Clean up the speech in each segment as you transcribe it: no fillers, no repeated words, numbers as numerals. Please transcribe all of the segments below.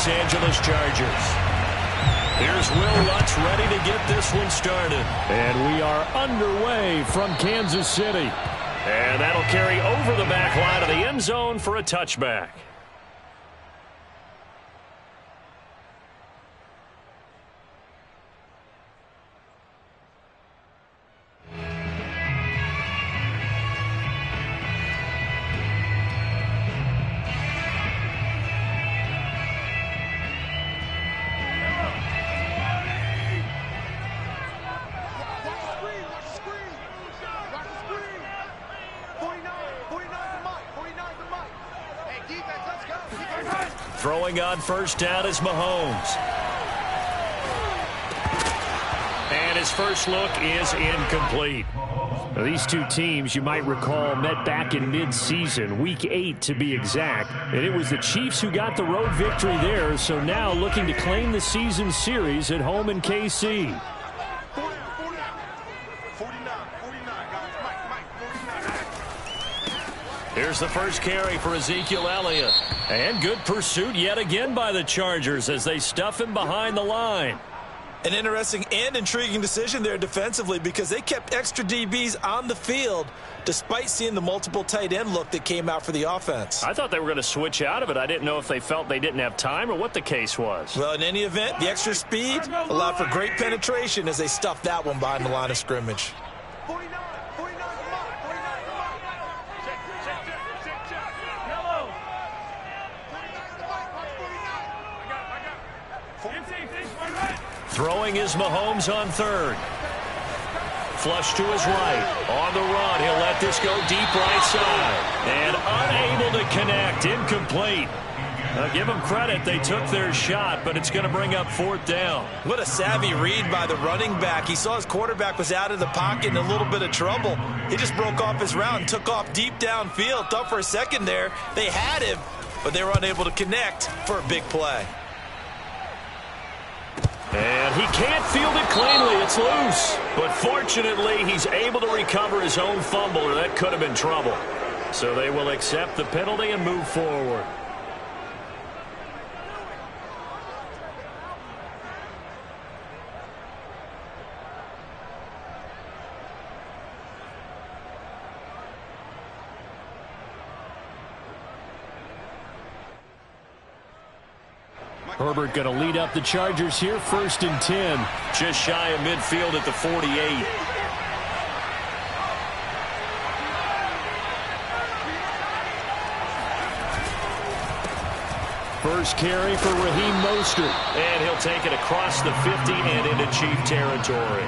Los Angeles Chargers. Here's Will Lutz ready to get this one started. And we are underway from Kansas City. And that'll carry over the back line of the end zone for a touchback. Throwing on first down is Mahomes. And his first look is incomplete. Now, these two teams, you might recall, met back in mid-season, Week 8 to be exact. And it was the Chiefs who got the road victory there, so now looking to claim the season series at home in KC. Here's the first carry for Ezekiel Elliott. And good pursuit yet again by the Chargers as they stuff him behind the line. An interesting and intriguing decision there defensively because they kept extra DBs on the field despite seeing the multiple tight end look that came out for the offense. I thought they were going to switch out of it. I didn't know if they felt they didn't have time or what the case was. Well, in any event, the extra speed allowed for great penetration as they stuffed that one behind the line of scrimmage. Throwing is Mahomes on third. Flush to his right. On the run, he'll let this go deep right side. And unable to connect. Incomplete. Now, give them credit. They took their shot, but it's going to bring up fourth down. What a savvy read by the running back. He saw his quarterback was out of the pocket in a little bit of trouble. He just broke off his route and took off deep downfield. Thought for a second there they had him, but they were unable to connect for a big play. And he can't field it cleanly. It's loose. But fortunately, he's able to recover his own fumble, or that could have been trouble. So they will accept the penalty and move forward. Herbert going to lead up the Chargers here, 1st and 10. Just shy of midfield at the 48. First carry for Raheem Mostert. And he'll take it across the 50 and into Chief territory.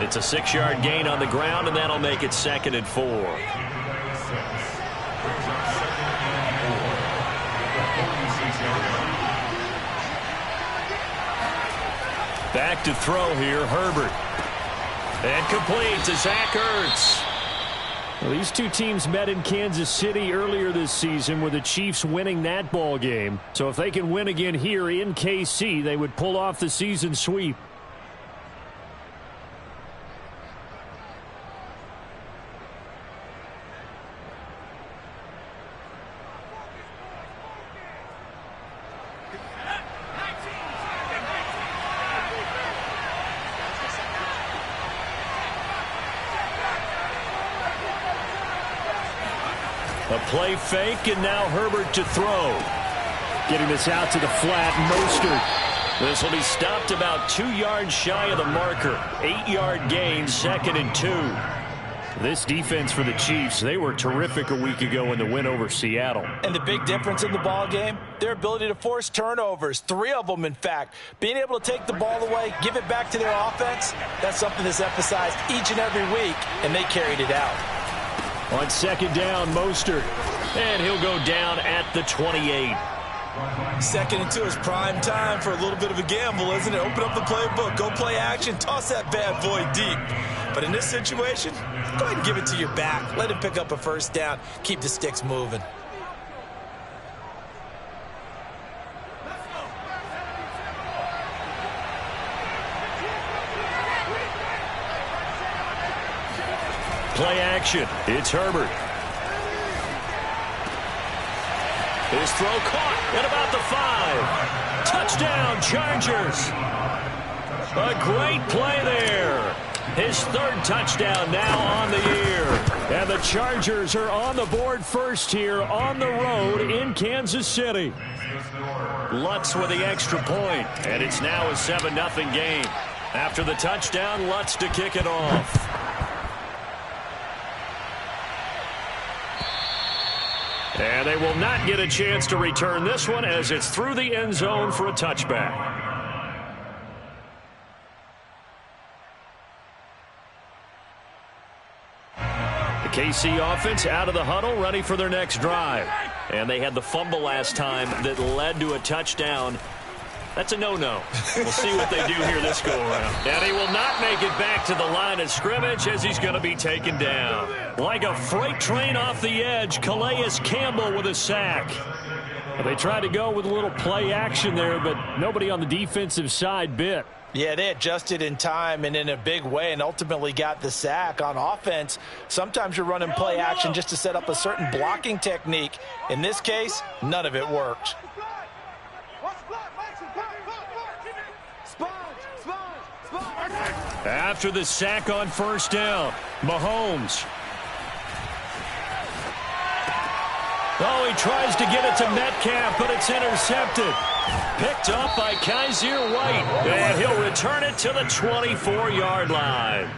It's a 6-yard gain on the ground, and that'll make it 2nd and 4. Back to throw here, Herbert. And complete to Zach Ertz. Well, these two teams met in Kansas City earlier this season with the Chiefs winning that ball game. So if they can win again here in KC, they would pull off the season sweep. A play fake, and now Herbert to throw. Getting this out to the flat, Mostert. This will be stopped about 2 yards shy of the marker. 8-yard gain, 2nd and 2. This defense for the Chiefs, they were terrific a week ago in the win over Seattle. And the big difference in the ball game, their ability to force turnovers, 3 of them in fact. Being able to take the ball away, give it back to their offense, that's something that's emphasized each and every week, and they carried it out. On 2nd down, Mostert. And he'll go down at the 28. 2nd and 2 is prime time for a little bit of a gamble, isn't it? Open up the playbook, go play action, toss that bad boy deep. But in this situation, go ahead and give it to your back. Let him pick up a first down. Keep the sticks moving. Play action. It's Herbert. His throw caught at about the 5. Touchdown, Chargers. A great play there. His 3rd touchdown now on the year. And the Chargers are on the board first here on the road in Kansas City. Lutz with the extra point, and it's now a 7-0 game. After the touchdown, Lutz to kick it off. And they will not get a chance to return this one as it's through the end zone for a touchback. KC offense out of the huddle, ready for their next drive. And they had the fumble last time that led to a touchdown. That's a no-no. We'll see what they do here this go-around. And he will not make it back to the line of scrimmage as he's going to be taken down. Like a freight train off the edge, Calais Campbell with a sack. They tried to go with a little play action there, but nobody on the defensive side bit. Yeah, they adjusted in time and in a big way and ultimately got the sack. On offense, sometimes you're running play action just to set up a certain blocking technique. In this case, none of it worked. After the sack on first down, Mahomes. Oh, he tries to get it to Metcalf, but it's intercepted. Picked up by Kaiser White, and he'll return it to the 24-yard line.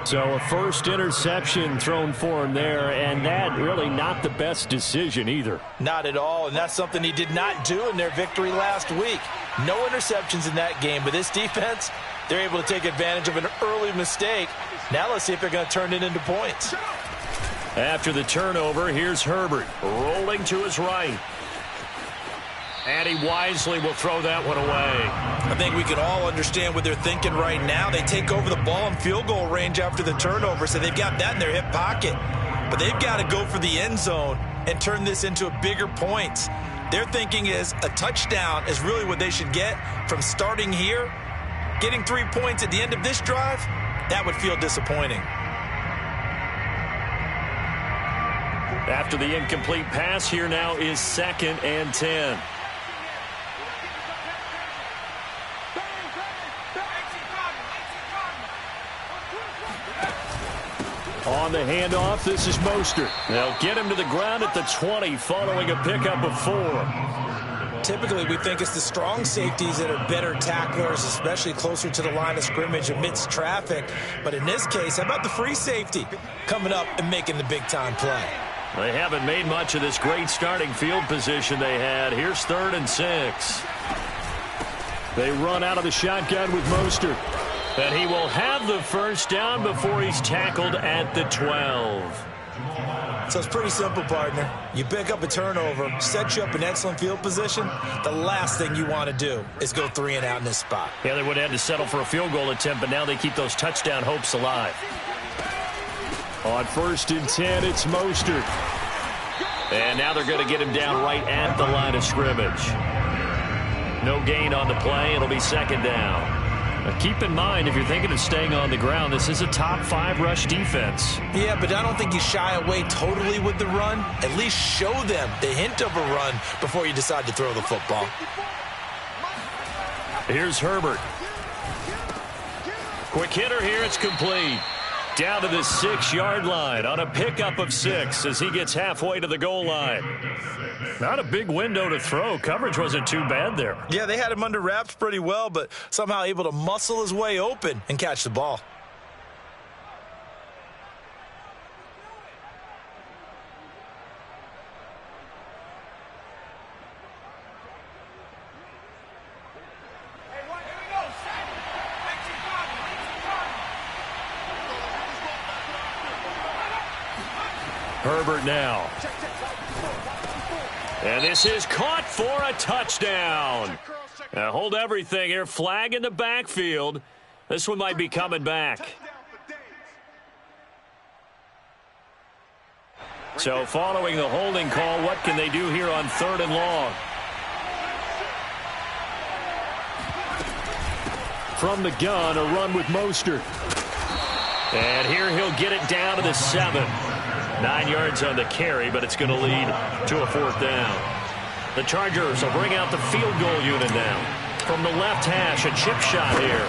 So a first interception thrown for him there, and that really not the best decision either. Not at all, and that's something he did not do in their victory last week. No interceptions in that game, but this defense, they're able to take advantage of an early mistake. Now let's see if they're going to turn it into points. After the turnover, here's Herbert rolling to his right. And he wisely will throw that one away. I think we can all understand what they're thinking right now. They take over the ball in field goal range after the turnover, so they've got that in their hip pocket. But they've got to go for the end zone and turn this into a bigger points. Their thinking is a touchdown is really what they should get from starting here. Getting 3 points at the end of this drive, that would feel disappointing. After the incomplete pass, here now is 2nd and 10. On the handoff, this is Mostert. They'll get him to the ground at the 20 following a pickup of 4. Typically, we think it's the strong safeties that are better tacklers, especially closer to the line of scrimmage amidst traffic. But in this case, how about the free safety coming up and making the big-time play? They haven't made much of this great starting field position they had. Here's 3rd and 6. They run out of the shotgun with Mostert. And he will have the first down before he's tackled at the 12. So it's pretty simple, partner. You pick up a turnover, set you up in excellent field position. The last thing you want to do is go 3 and out in this spot. Yeah, they would have had to settle for a field goal attempt, but now they keep those touchdown hopes alive. On 1st and 10, it's Mostert. And now they're going to get him down right at the line of scrimmage. No gain on the play. It'll be 2nd down. Now keep in mind, if you're thinking of staying on the ground, this is a top 5 rush defense. Yeah, but I don't think you shy away totally with the run. At least show them the hint of a run before you decide to throw the football. Here's Herbert. Quick hitter here. It's complete. Down to the 6-yard line on a pickup of 6 as he gets halfway to the goal line. Not a big window to throw. Coverage wasn't too bad there. Yeah, they had him under wraps pretty well, but somehow able to muscle his way open and catch the ball. Herbert now. And this is caught for a touchdown. Now hold everything here. Flag in the backfield. This one might be coming back. So following the holding call, what can they do here on 3rd and long? From the gun, a run with Mostert. And here he'll get it down to the 7. 9 yards on the carry, but it's going to lead to a 4th down. The Chargers will bring out the field goal unit now. From the left hash, a chip shot here.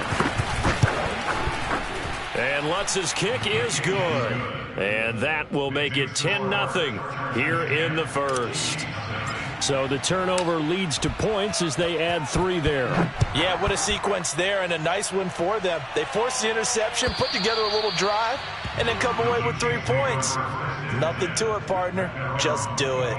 And Lutz's kick is good. And that will make it 10-0 here in the first. So the turnover leads to points as they add 3 there. Yeah, what a sequence there, and a nice one for them. They forced the interception, put together a little drive, and then come away with 3 points. Nothing to it, partner. Just do it.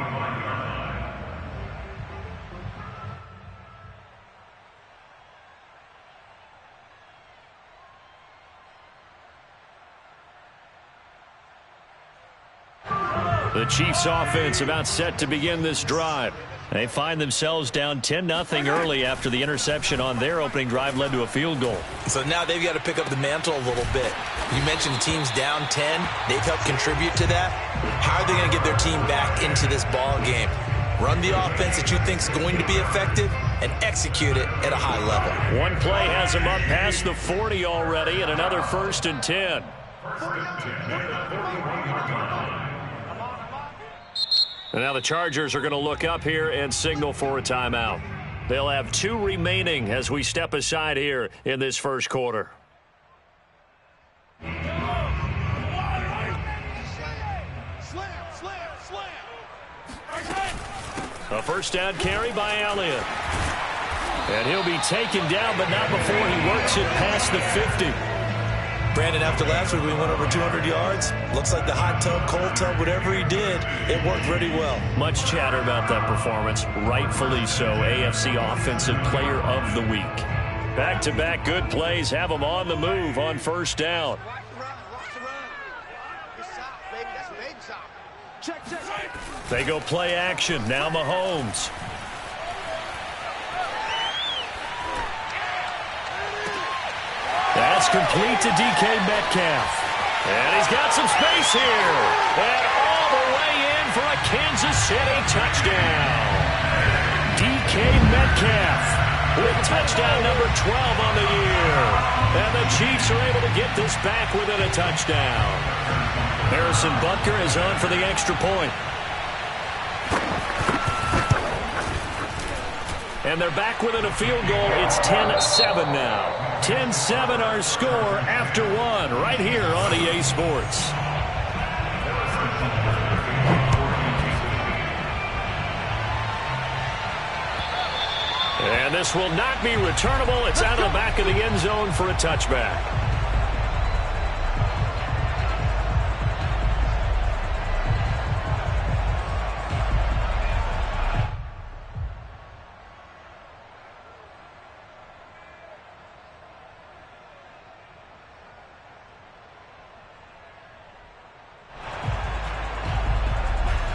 The Chiefs offense about set to begin this drive. They find themselves down 10-0 early after the interception on their opening drive led to a field goal. So now they've got to pick up the mantle a little bit. You mentioned the team's down 10. They've helped contribute to that. How are they going to get their team back into this ball game? Run the offense that you think is going to be effective and execute it at a high level. One play has them up past the 40 already, and another 1st and 10. And now the Chargers are going to look up here and signal for a timeout. They'll have 2 remaining as we step aside here in this first quarter. A first down carry by Elliott. And he'll be taken down, but not before he works it past the 50. Brandon, after last week, we went over 200 yards. Looks like the hot tub, cold tub, whatever he did, it worked pretty well. Much chatter about that performance. Rightfully so. AFC Offensive Player of the Week. Back-to-back good plays have them on the move on first down. They go play action. Now Mahomes. That's complete to DK Metcalf. And he's got some space here. And all the way in for a Kansas City touchdown. DK Metcalf with touchdown number 12 on the year. And the Chiefs are able to get this back within a touchdown. Harrison Butker is on for the extra point. And they're back within a field goal. It's 10-7 now. 10-7 our score after 1 right here on EA Sports. And this will not be returnable. It's out of the back of the end zone for a touchback.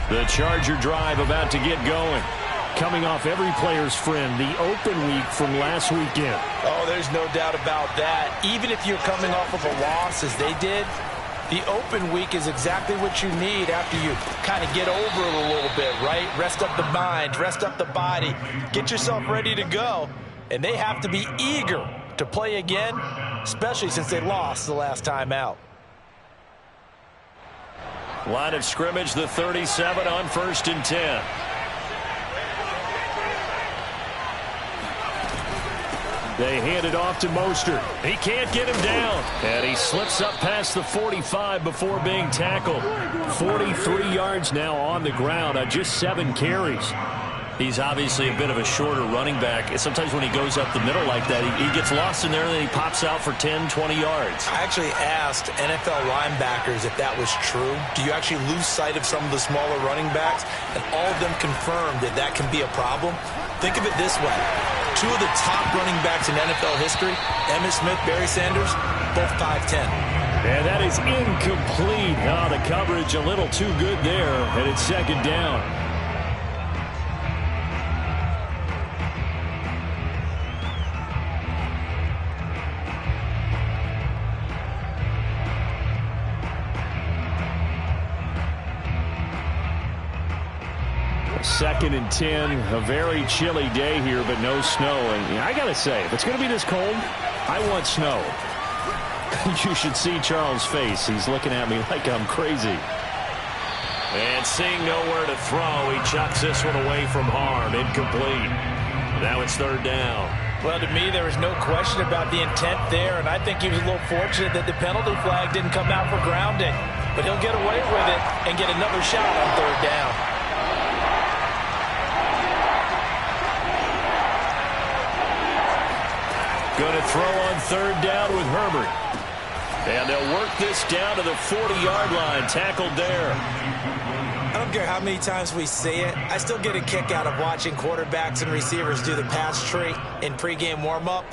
The Charger drive about to get going. Coming off every player's friend, the open week from last weekend. Oh, there's no doubt about that. Even if you're coming off of a loss as they did, the open week is exactly what you need after you kind of get over it a little bit, right? Rest up the mind, rest up the body, get yourself ready to go. And they have to be eager to play again, especially since they lost the last time out. Line of scrimmage, the 37 on 1st and 10. They hand it off to Mostert. He can't get him down. And he slips up past the 45 before being tackled. 43 yards now on the ground on just 7 carries. He's obviously a bit of a shorter running back. Sometimes when he goes up the middle like that, he gets lost in there and then he pops out for 10, 20 yards. I actually asked NFL linebackers if that was true. Do you actually lose sight of some of the smaller running backs? And all of them confirmed that that can be a problem. Think of it this way. 2 of the top running backs in NFL history, Emmitt Smith, Barry Sanders, both 5'10". And that is incomplete. Oh, the coverage a little too good there, and it's 2nd down. Second and 10, a very chilly day here, but no snow. And I got to say, if it's going to be this cold, I want snow. You should see Charles' face. He's looking at me like I'm crazy. And seeing nowhere to throw, he chucks this one away from harm. Incomplete. Now it's third down. Well, to me, there was no question about the intent there, and I think he was a little fortunate that the penalty flag didn't come out for grounding. But he'll get away with it and get another shot on third down. Going to throw on third down with Herbert. And they'll work this down to the 40-yard line. Tackled there. I don't care how many times we see it. I still get a kick out of watching quarterbacks and receivers do the pass tree in pregame warm-up.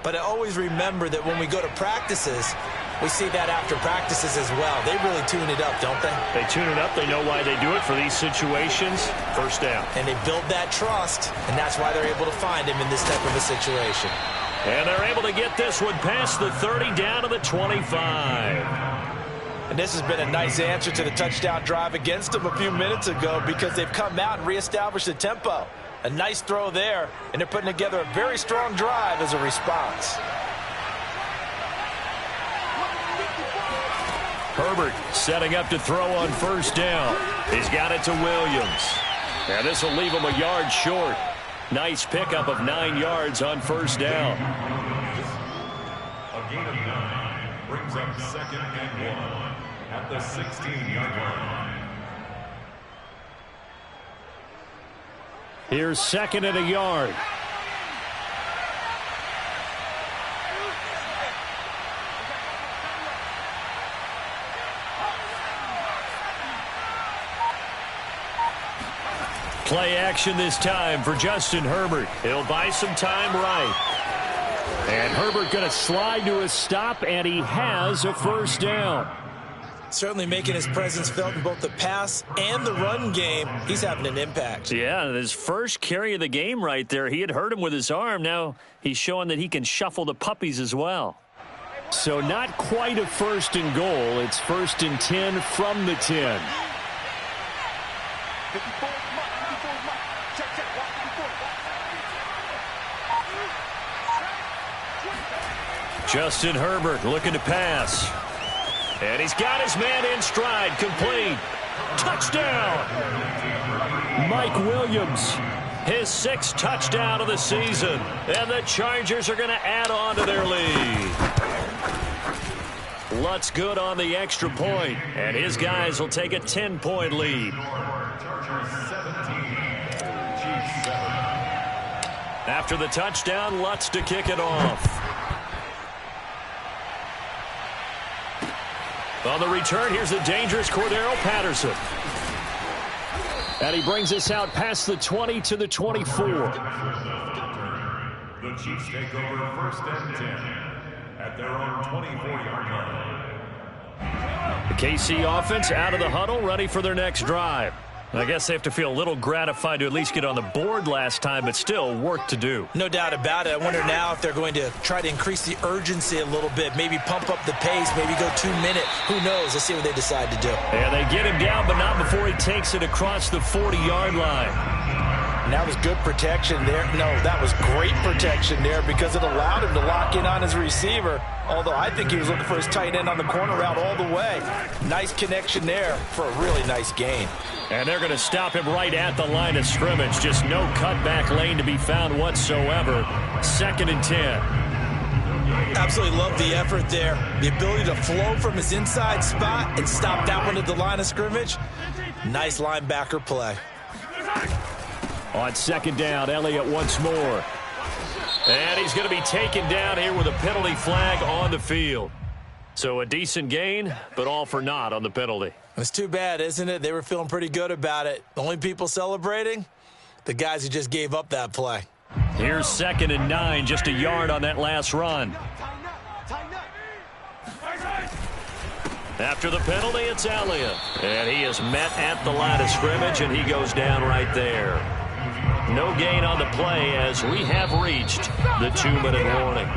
But I always remember that when we go to practices, we see that after practices as well. They really tune it up, don't they? They tune it up. They know why they do it for these situations. First down. And they build that trust, and that's why they're able to find him in this type of a situation. And they're able to get this one past the 30 down to the 25. And this has been a nice answer to the touchdown drive against them a few minutes ago because they've come out and reestablished the tempo. A nice throw there, and they're putting together a very strong drive as a response. Herbert setting up to throw on first down. He's got it to Williams. And this will leave him a yard short. Nice pickup of 9 yards on first down. A gain of 9 brings up 2nd and 1 at the 16-yard line. Here's 2nd and a yard. Play action this time for Justin Herbert. He'll buy some time right. And Herbert going to slide to a stop, and he has a first down. Certainly making his presence felt in both the pass and the run game. He's having an impact. Yeah, his first carry of the game right there. He had hurt him with his arm. Now he's showing that he can shuffle the puppies as well. So not quite a 1st and goal. It's 1st and 10 from the 10. Justin Herbert looking to pass. And he's got his man in stride. Complete. Touchdown. Mike Williams. His 6th touchdown of the season. And the Chargers are going to add on to their lead. Lutz good on the extra point. And his guys will take a 10-point lead. After the touchdown, Lutz to kick it off. On the return, here's the dangerous Cordero Patterson. And he brings us out past the 20 to the 24. The Chiefs take over 1st and 10 at their own 24-yard line. The KC offense out of the huddle, ready for their next drive. I guess they have to feel a little gratified to at least get on the board last time, but still work to do. No doubt about it. I wonder now if they're going to try to increase the urgency a little bit, maybe pump up the pace, maybe go 2 minute. Who knows? Let's see what they decide to do. And they get him down, but not before he takes it across the 40-yard line. And that was good protection there. No, that was great protection there because it allowed him to lock in on his receiver. Although I think he was looking for his tight end on the corner route all the way. Nice connection there for a really nice gain. And they're going to stop him right at the line of scrimmage. Just no cutback lane to be found whatsoever. 2nd and 10. Absolutely love the effort there. The ability to flow from his inside spot and stop that one at the line of scrimmage. Nice linebacker play. On 2nd down, Elliott once more. And he's going to be taken down here with a penalty flag on the field. So a decent gain, but all for naught on the penalty. It's too bad, isn't it? They were feeling pretty good about it. The only people celebrating, the guys who just gave up that play. Here's 2nd and 9, just a yard on that last run. After the penalty, it's Elliott. And he is met at the line of scrimmage, and he goes down right there. No gain on the play as we have reached the 2-minute warning.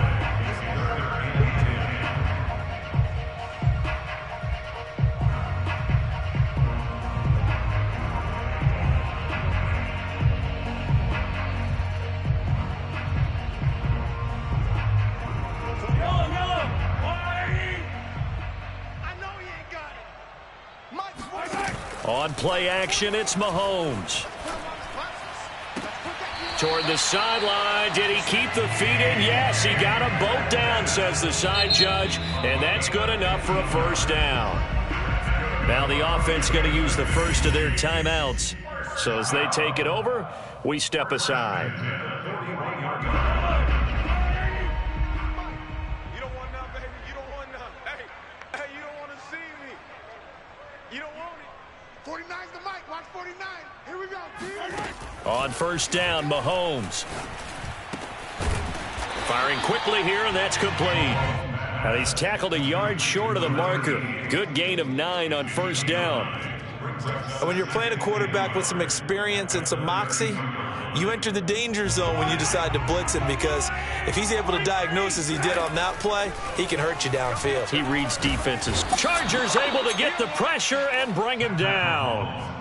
On On play action, it's Mahomes. Toward the sideline. Did he keep the feet in? Yes, he got them both down, says the side judge. And that's good enough for a first down. Now the offense going to use the first of their timeouts. So as they take it over, we step aside. You don't want none, baby. You don't want none. Hey, you don't want to see me. You don't want it. 49's the mic. Watch 49. Here we go. On first down, Mahomes. Firing quickly here, and that's complete. Now he's tackled a yard short of the marker. Good gain of 9 on first down. When you're playing a quarterback with some experience and some moxie, you enter the danger zone when you decide to blitz him, because if he's able to diagnose as he did on that play, he can hurt you downfield. He reads defenses. Chargers able to get the pressure and bring him down.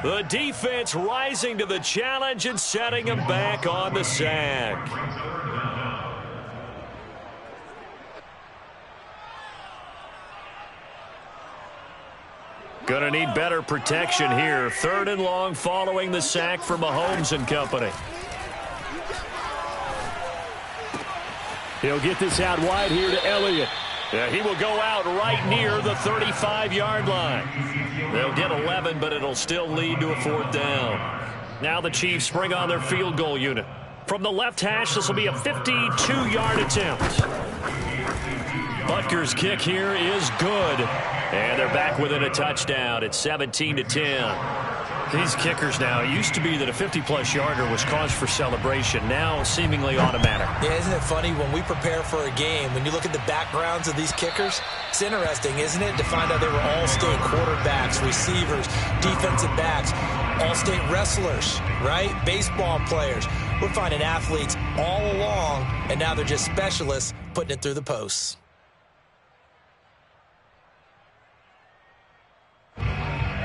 The defense rising to the challenge and setting him back on the sack. Gonna need better protection here. 3rd and long following the sack for Mahomes and company. He'll get this out wide here to Elliott. Yeah, he will go out right near the 35-yard line. They'll get 11, but it'll still lead to a 4th down. Now the Chiefs bring on their field goal unit. From the left hash, this will be a 52-yard attempt. Butker's kick here is good. And they're back within a touchdown. It's 17-10. These kickers now, it used to be that a 50-plus yarder was cause for celebration. Now seemingly automatic. Yeah, isn't it funny when we prepare for a game, when you look at the backgrounds of these kickers, it's interesting, isn't it, to find out they were all-state quarterbacks, receivers, defensive backs, all-state wrestlers, right? Baseball players. We're finding athletes all along, and now they're just specialists putting it through the posts.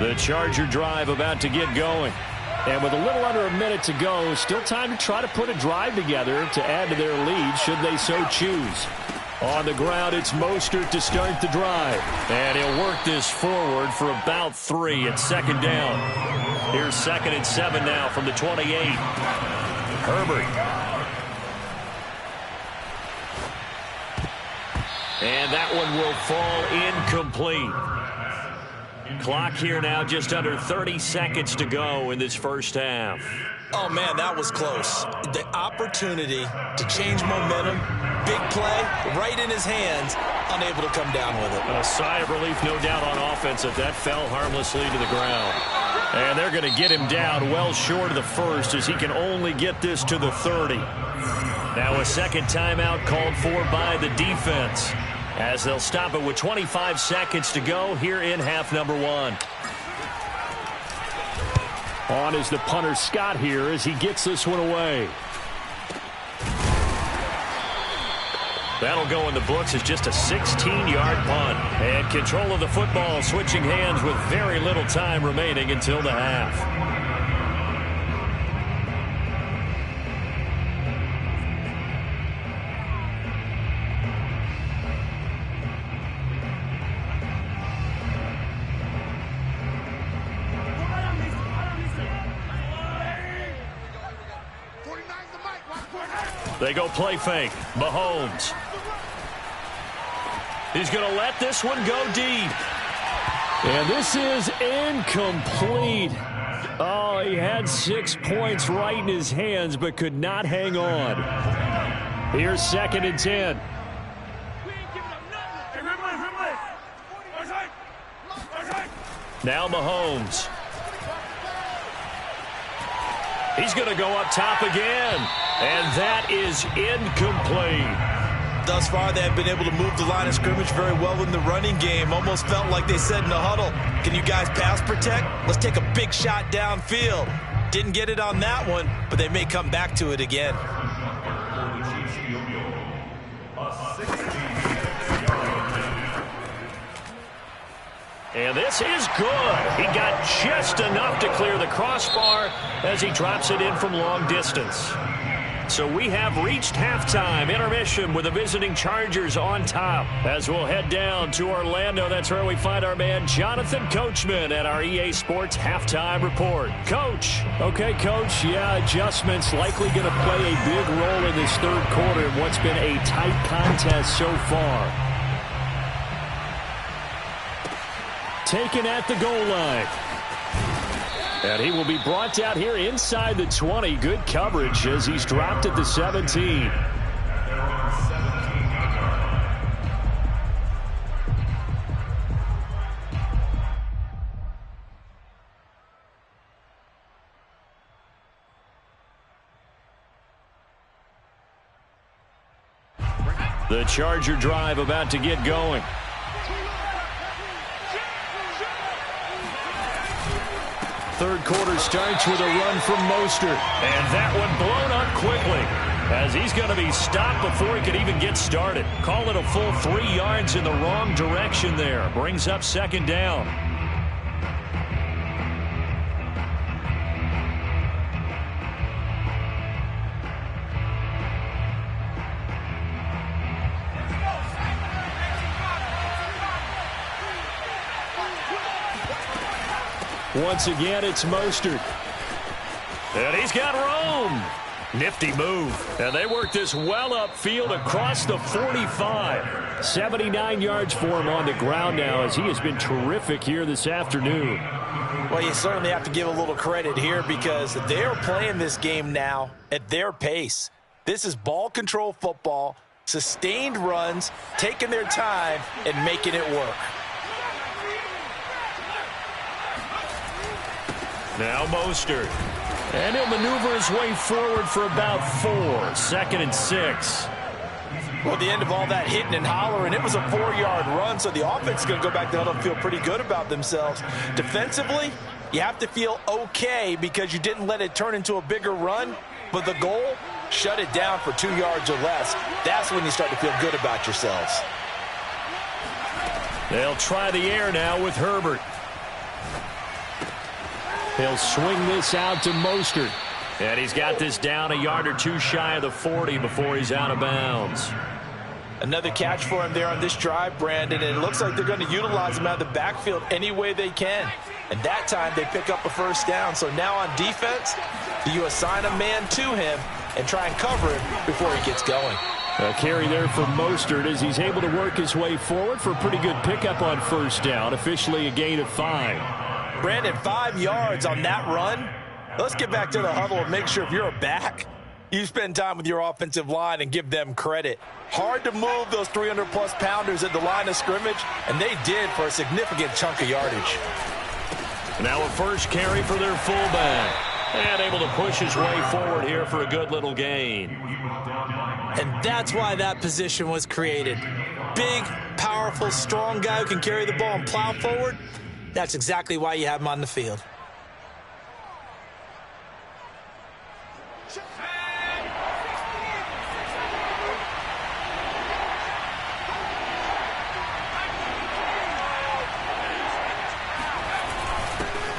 The Charger drive about to get going. And with a little under a minute to go, still time to try to put a drive together to add to their lead should they so choose. On the ground, it's Mostert to start the drive. And he'll work this forward for about 3 at 2nd down. Here's 2nd and 7 now from the 28. Herbert. And that one will fall incomplete. Clock here now, just under 30 seconds to go in this first half. Oh, man, that was close. The opportunity to change momentum, big play, right in his hands, unable to come down with it. A sigh of relief, no doubt, on offense if that fell harmlessly to the ground. And they're going to get him down well short of the first, as he can only get this to the 30. Now a second timeout called for by the defense, as they'll stop it with 25 seconds to go here in half number 1. On is the punter Scott here as he gets this one away. That'll go in the books as just a 16-yard punt. And control of the football switching hands with very little time remaining until the half. They go play fake. Mahomes. He's going to let this one go deep. And this is incomplete. Oh, he had 6 points right in his hands, but could not hang on. Here's 2nd and 10. Now Mahomes. He's going to go up top again. And that is incomplete. Thus far, they have been able to move the line of scrimmage very well in the running game. Almost felt like they said in the huddle, can you guys pass protect? Let's take a big shot downfield. Didn't get it on that one, but they may come back to it again. And this is good. He got just enough to clear the crossbar as he drops it in from long distance. So we have reached halftime intermission with the visiting Chargers on top. As we'll head down to Orlando, that's where we find our man Jonathan Coachman at our EA Sports Halftime Report. Coach. Okay, Coach. Yeah, adjustments likely going to play a big role in this third quarter in what's been a tight contest so far. Taken at the goal line. And he will be brought down here inside the 20. Good coverage as he's dropped at the 17. The Charger drive about to get going. Third quarter starts with a run from Mostert. And that one blown up quickly as he's going to be stopped before he could even get started. Call it a full 3 yards in the wrong direction there. Brings up second down. Once again, it's Mostert. And he's got room. Nifty move. And they work this well upfield across the 45. 79 yards for him on the ground now as he has been terrific here this afternoon. Well, you certainly have to give a little credit here because they're playing this game now at their pace. This is ball control football, sustained runs, taking their time, and making it work. Now Mostert. And he'll maneuver his way forward for about 4. 2nd and 6. Well, at the end of all that hitting and hollering, it was a 4-yard run, so the offense is going to go back to huddle and feel pretty good about themselves. Defensively, you have to feel okay because you didn't let it turn into a bigger run, but the goal, shut it down for 2 yards or less. That's when you start to feel good about yourselves. They'll try the air now with Herbert. He'll swing this out to Mostert. And he's got this down a yard or 2 shy of the 40 before he's out of bounds. Another catch for him there on this drive, Brandon, and it looks like they're going to utilize him out of the backfield any way they can. And that time they pick up a first down. So now on defense, do you assign a man to him and try and cover him before he gets going? A carry there for Mostert as he's able to work his way forward for a pretty good pickup on first down. Officially a gain of 5. Brandon, 5 yards on that run. Let's get back to the huddle and make sure if you're a back, you spend time with your offensive line and give them credit. Hard to move those 300-plus pounders at the line of scrimmage, and they did for a significant chunk of yardage. Now a first carry for their fullback. And able to push his way forward here for a good little gain. And that's why that position was created. Big, powerful, strong guy who can carry the ball and plow forward. That's exactly why you have him on the field.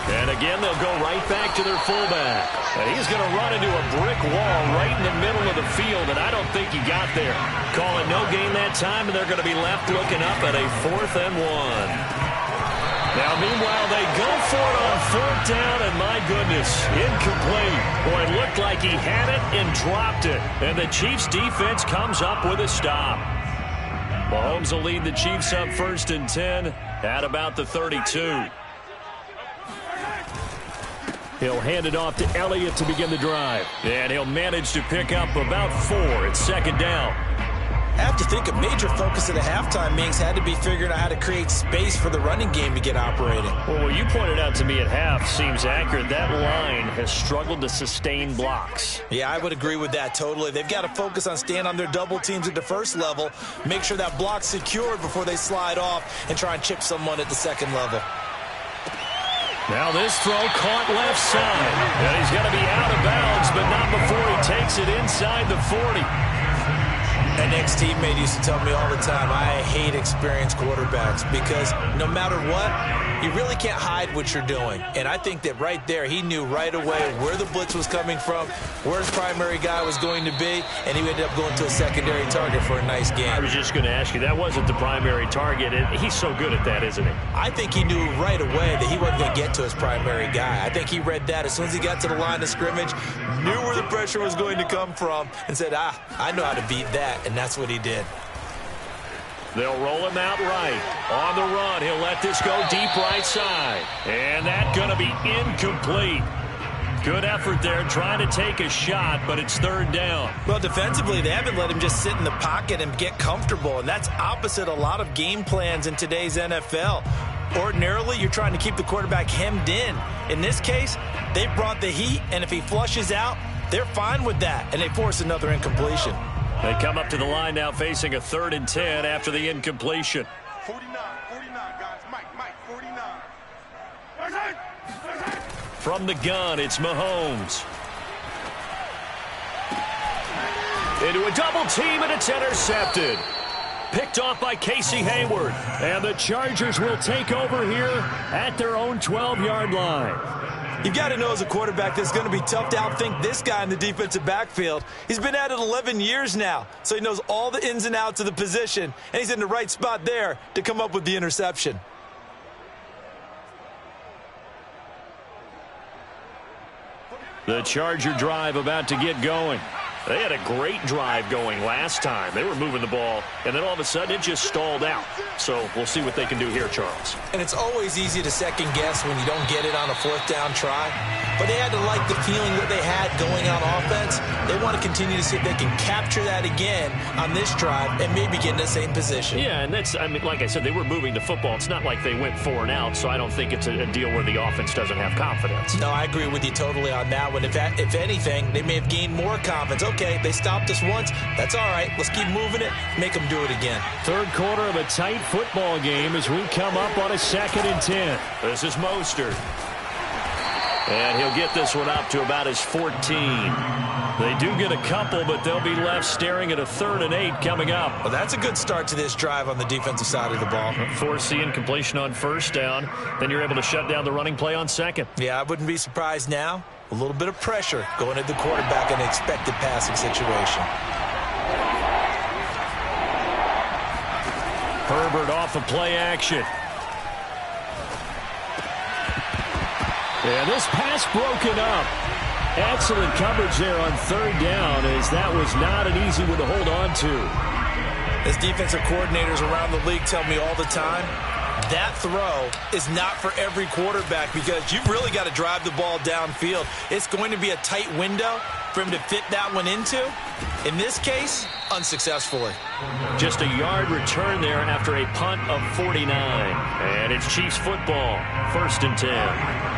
And again, they'll go right back to their fullback. And he's going to run into a brick wall right in the middle of the field, and I don't think he got there. Call it no gain that time, and they're going to be left looking up at a 4th and 1. Now, meanwhile, they go for it on 4th down, and my goodness, incomplete. Boy, it looked like he had it and dropped it. And the Chiefs' defense comes up with a stop. Mahomes will lead the Chiefs up 1st and 10 at about the 32. He'll hand it off to Elliott to begin the drive. And he'll manage to pick up about 4 at 2nd down. I have to think a major focus of the halftime meetings had to be figuring out how to create space for the running game to get operating. Well, what you pointed out to me at half seems accurate. That line has struggled to sustain blocks. Yeah, I would agree with that totally. They've got to focus on staying on their double teams at the first level, make sure that block's secured before they slide off and try and chip someone at the second level. Now this throw caught left side. And he's going to be out of bounds, but not before he takes it inside the 40. An ex-teammate used to tell me all the time, I hate experienced quarterbacks because no matter what, you really can't hide what you're doing. And I think that right there, he knew right away where the blitz was coming from, where his primary guy was going to be, and he ended up going to a secondary target for a nice game. I was just going to ask you, that wasn't the primary target. He's so good at that, isn't he? I think he knew right away that he wasn't going to get to his primary guy. I think he read that as soon as he got to the line of scrimmage, knew where the pressure was going to come from, and said, I know how to beat that, and that's what he did. They'll roll him out right. On the run, he'll let this go deep right side. And that's going to be incomplete. Good effort there trying to take a shot, but it's third down. Well, defensively, they haven't let him just sit in the pocket and get comfortable, and that's opposite a lot of game plans in today's NFL. Ordinarily, you're trying to keep the quarterback hemmed in. In this case, they brought the heat, and if he flushes out, they're fine with that, and they force another incompletion. They come up to the line now facing a 3rd and 10 after the incompletion. 49, guys. Mike, 49. From the gun, it's Mahomes. Into a double team, and it's intercepted. Picked off by Casey Hayward. And the Chargers will take over here at their own 12-yard line. You've got to know as a quarterback that's going to be tough to outthink this guy in the defensive backfield. He's been at it 11 years now, so he knows all the ins and outs of the position, and he's in the right spot there to come up with the interception. The Charger drive about to get going. They had a great drive going last time. They were moving the ball, and then all of a sudden it just stalled out. So we'll see what they can do here, Charles. And it's always easy to second guess when you don't get it on a 4th down try. But they had to like the feeling that they had going on offense. They want to continue to see if they can capture that again on this drive and maybe get in the same position. Yeah, and that's, I mean, like I said, they were moving the football. It's not like they went 4 and out, so I don't think it's a deal where the offense doesn't have confidence. No, I agree with you totally on that one. If anything, they may have gained more confidence. Okay, they stopped us once. That's all right. Let's keep moving it. Make them do it again. Third quarter of a tight football game as we come up on a 2nd and 10. This is Mostert. And he'll get this one up to about his 14. They do get a couple, but they'll be left staring at a 3rd and 8 coming up. Well, that's a good start to this drive on the defensive side of the ball. Force the incompletion on 1st down. Then you're able to shut down the running play on 2nd. Yeah, I wouldn't be surprised now. A little bit of pressure going at the quarterback in an expected passing situation. Herbert off of play action. And this pass broken up. Excellent coverage there on 3rd down, as that was not an easy one to hold on to. As defensive coordinators around the league tell me all the time, that throw is not for every quarterback because you've really got to drive the ball downfield. It's going to be a tight window for him to fit that one into. In this case, unsuccessfully. Just a yard return there after a punt of 49. And it's Chiefs football, 1st and 10.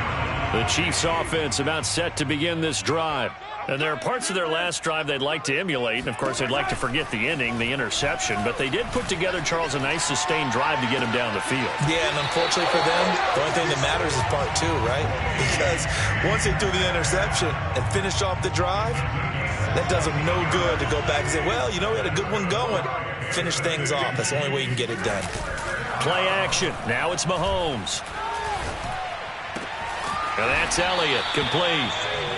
The Chiefs offense about set to begin this drive. And there are parts of their last drive they'd like to emulate. And, of course, they'd like to forget the ending, the interception. But they did put together, Charles, a nice sustained drive to get him down the field. Yeah, and unfortunately for them, the only thing that matters is part 2, right? Because once they threw the interception and finished off the drive, that does them no good to go back and say, well, you know, we had a good one going. Finish things off. That's the only way you can get it done. Play action. Now it's Mahomes. And that's Elliott, complete.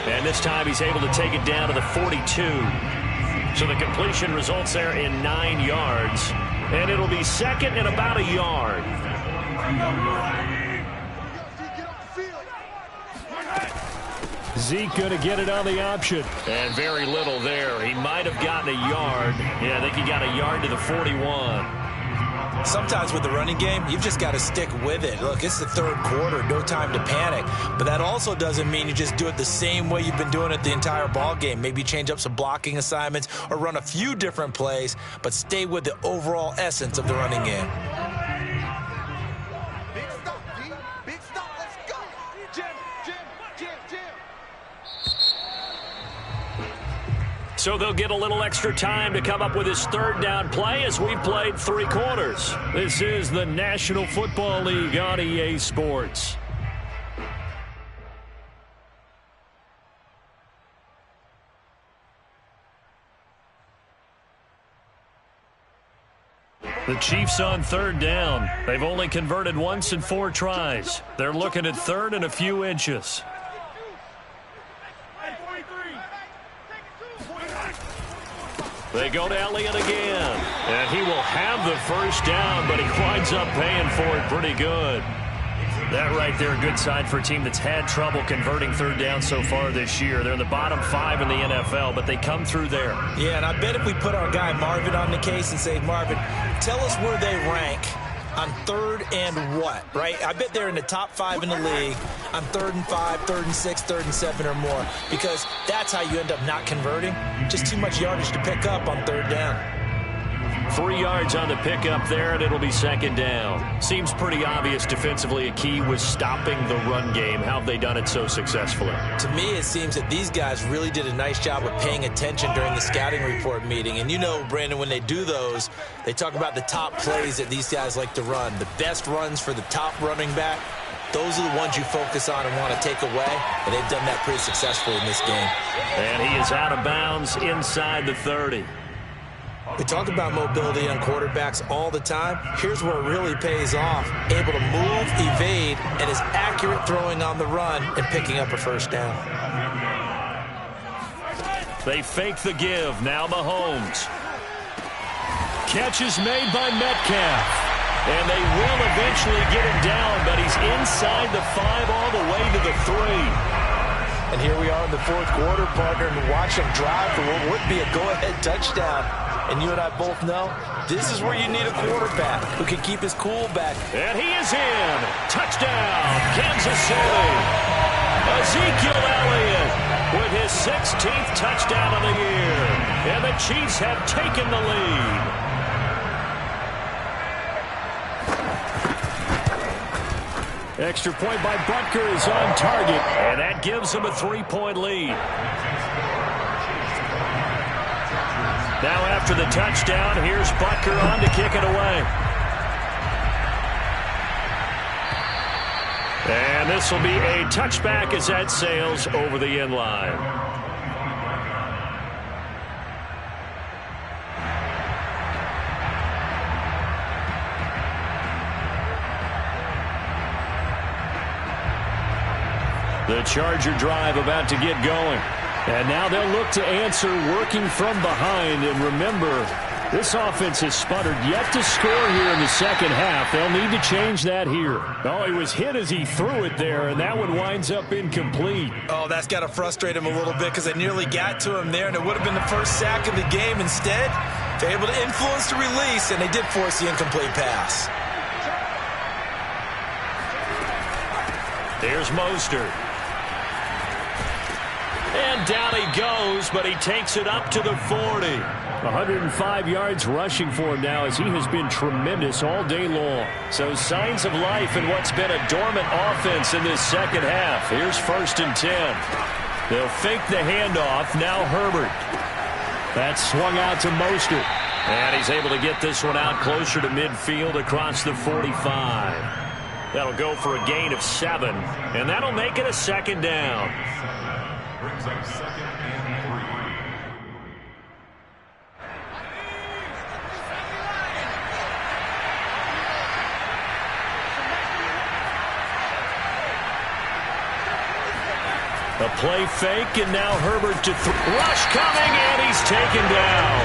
And this time he's able to take it down to the 42. So the completion results there in 9 yards. And it'll be 2nd and about a yard. Zeke going to get it on the option. And very little there. He might have gotten a yard. Yeah, I think he got a yard to the 41. Sometimes with the running game, you've just got to stick with it. Look, it's the 3rd quarter, no time to panic. But that also doesn't mean you just do it the same way you've been doing it the entire ball game. Maybe change up some blocking assignments or run a few different plays, but stay with the overall essence of the running game. Big stop, D. Big stop. Let's go. Jim. So they'll get a little extra time to come up with his 3rd down play as we've played 3 quarters. This is the National Football League on EA Sports. The Chiefs on third down. They've only converted once in 4 tries. They're looking at third and a few inches. They go to Elliott again. And he will have the first down, but he winds up paying for it pretty good. That right there, a good sign for a team that's had trouble converting third down so far this year. They're in the bottom 5 in the NFL, but they come through there. Yeah, and I bet if we put our guy Marvin on the case and say, Marvin, tell us where they rank on third and what, right? I bet they're in the top 5 in the league on 3rd and 5, 3rd and 6, 3rd and 7 or more, because that's how you end up not converting. Just too much yardage to pick up on third down. 3 yards on the pickup there, and it'll be second down. Seems pretty obvious defensively a key was stopping the run game. How have they done it so successfully? To me, it seems that these guys really did a nice job of paying attention during the scouting report meeting. And you know, Brandon, when they do those, they talk about the top plays that these guys like to run. The best runs for the top running back, those are the ones you focus on and want to take away. And they've done that pretty successfully in this game. And he is out of bounds inside the 30. We talk about mobility on quarterbacks all the time. Here's where it really pays off. Able to move, evade, and is accurate throwing on the run and picking up a first down. They fake the give. Now Mahomes. Catch is made by Metcalf. And they will eventually get him down, but he's inside the 5 all the way to the 3. And here we are in the 4th quarter, partner, and watch him drive for what would be a go-ahead touchdown. And you and I both know this is where you need a quarterback who can keep his cool back. And he is in. Touchdown, Kansas City. Ezekiel Elliott with his 16th touchdown of the year. And the Chiefs have taken the lead. Extra point by Butker is on target, and that gives him a 3-point lead. Now after the touchdown, here's Butker on to kick it away. And this will be a touchback as that sails over the end line. The Charger drive about to get going. And now they'll look to answer working from behind. And remember, this offense has sputtered yet to score here in the second half. They'll need to change that here. Oh, he was hit as he threw it there, and that one winds up incomplete. Oh, that's got to frustrate him a little bit because they nearly got to him there, and it would have been the first sack of the game. Instead, they're able to influence the release, and they did force the incomplete pass. There's Mostert. And down he goes, but he takes it up to the 40. 105 yards rushing for him now as he has been tremendous all day long. So signs of life in what's been a dormant offense in this second half. Here's 1st and 10. They'll fake the handoff. Now Herbert. That's swung out to Mostert. And he's able to get this one out closer to midfield across the 45. That'll go for a gain of 7. And that'll make it a second down. Brings up 2nd and 3. A play fake, and now Herbert to rush coming, and he's taken down.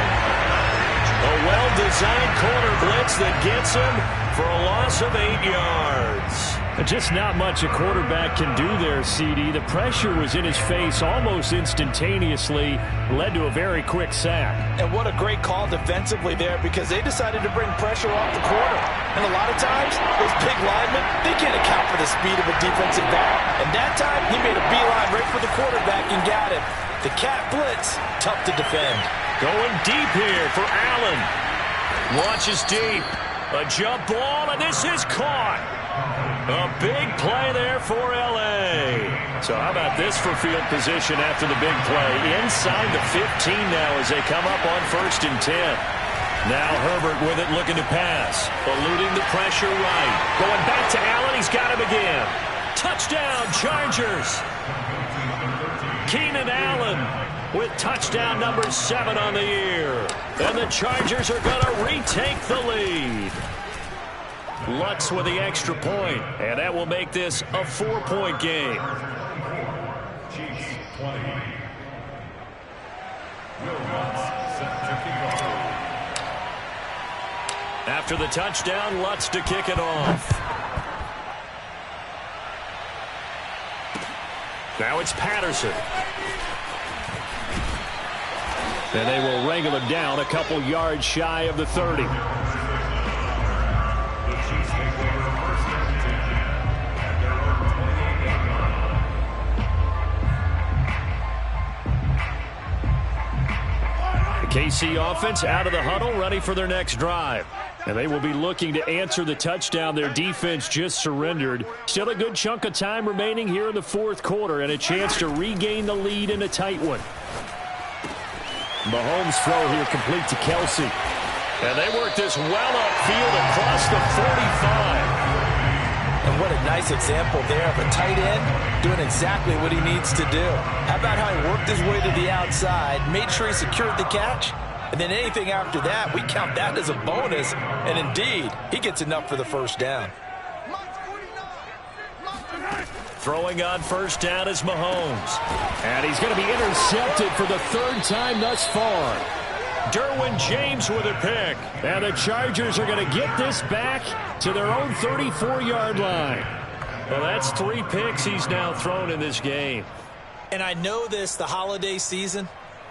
A well-designed corner blitz that gets him for a loss of 8 yards. Just not much a quarterback can do there, CD. The pressure was in his face almost instantaneously, led to a very quick sack. And what a great call defensively there, because they decided to bring pressure off the corner. And a lot of times, those big linemen, they can't account for the speed of a defensive back. And that time, he made a beeline right for the quarterback and got him. The cat blitz, tough to defend. Going deep here for Allen. Launches deep. A jump ball, and this is caught. A big play there for L.A. So how about this for field position after the big play? Inside the 15 now as they come up on 1st and 10. Now Herbert with it, looking to pass. Eluding the pressure right. Going back to Allen. He's got him again. Touchdown, Chargers. Keenan Allen with touchdown number 7 on the year. And the Chargers are going to retake the lead. Lutz with the extra point, and that will make this a 4-point game. Chiefs 20. Will Lutz set to kick off. After the touchdown, Lutz to kick it off. Now it's Patterson. And they will wrangle him down a couple yards shy of the 30. The Chiefs take over first and 10 at their own 28-yard line. The KC offense out of the huddle, ready for their next drive. And they will be looking to answer the touchdown their defense just surrendered. Still a good chunk of time remaining here in the fourth quarter and a chance to regain the lead in a tight one. Mahomes' throw here complete to Kelsey. And they work this well upfield across the 45. And what a nice example there of a tight end doing exactly what he needs to do. How about how he worked his way to the outside, made sure he secured the catch, and then anything after that, we count that as a bonus. And indeed, he gets enough for the first down. Throwing on first down is Mahomes. And he's going to be intercepted for the third time thus far. Derwin James with a pick. And the Chargers are going to get this back to their own 34-yard line. Well, that's 3 picks he's now thrown in this game. And I know this, the holiday season,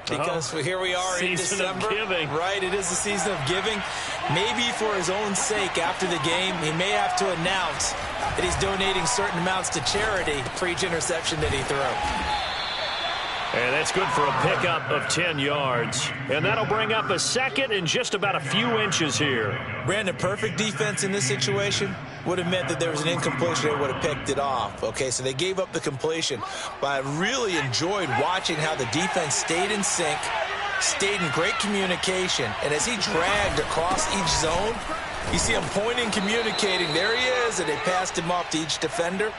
because here we are in December. Season of giving. Right, it is the season of giving. Maybe for his own sake after the game, he may have to announce that he's donating certain amounts to charity for each interception that he threw. And that's good for a pickup of 10 yards. And that'll bring up a second and just about a few inches here. Brandon, perfect defense in this situation would have meant that there was an incompletion. They would have picked it off. Okay, so they gave up the completion. But I really enjoyed watching how the defense stayed in sync, stayed in great communication. And as he dragged across each zone, you see him pointing, communicating. There he is, and they passed him off to each defender.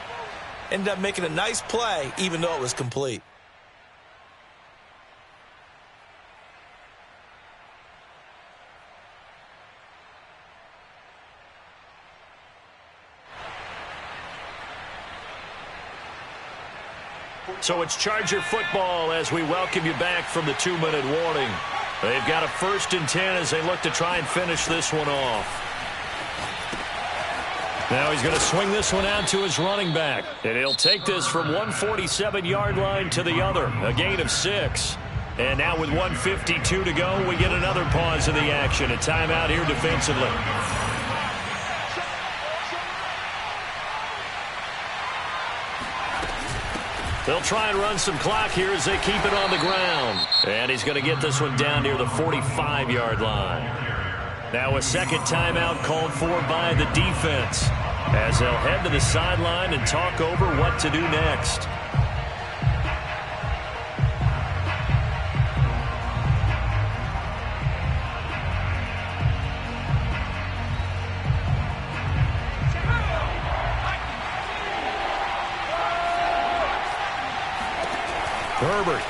Ended up making a nice play, even though it was complete. So it's Charger football as we welcome you back from the 2-minute warning. They've got a 1st and 10 as they look to try and finish this one off. Now he's going to swing this one out to his running back. And he'll take this from 147-yard line to the other. A gain of 6. And now with 1:52 to go, we get another pause in the action. A timeout here defensively. They'll try and run some clock here as they keep it on the ground. And he's going to get this one down near the 45-yard line. Now a second timeout called for by the defense as they'll head to the sideline and talk over what to do next. Herbert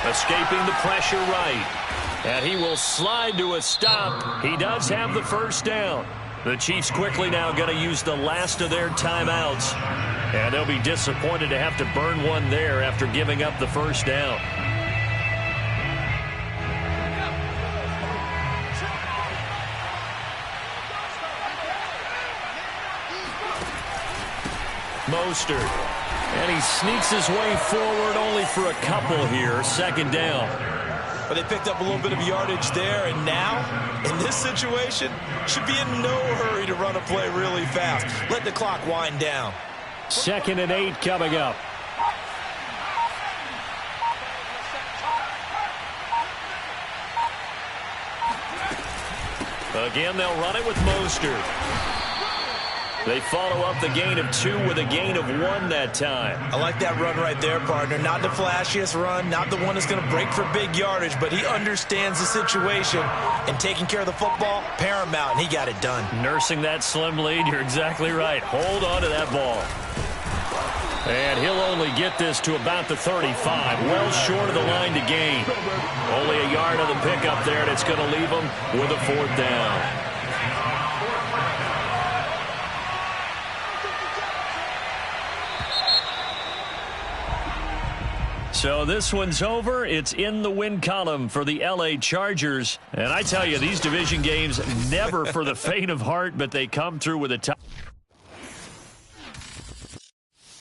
escaping the pressure right. And he will slide to a stop. He does have the first down. The Chiefs quickly now going to use the last of their timeouts. And they'll be disappointed to have to burn one there after giving up the first down. Mostert. And he sneaks his way forward only for a couple here. 2nd down. But they picked up a little bit of yardage there, and now, in this situation, should be in no hurry to run a play really fast. Let the clock wind down. 2nd and 8 coming up. Again, they'll run it with Mostert. They follow up the gain of 2 with a gain of 1 that time. I like that run right there, partner. Not the flashiest run, not the one that's going to break for big yardage, but he understands the situation, and taking care of the football, paramount, and he got it done. Nursing that slim lead, you're exactly right. Hold on to that ball. And he'll only get this to about the 35, well short of the line to gain. Only a yard on the pickup there, and it's going to leave him with a 4th down. So this one's over. It's in the win column for the L.A. Chargers. And I tell you, these division games, never for the faint of heart, but they come through with a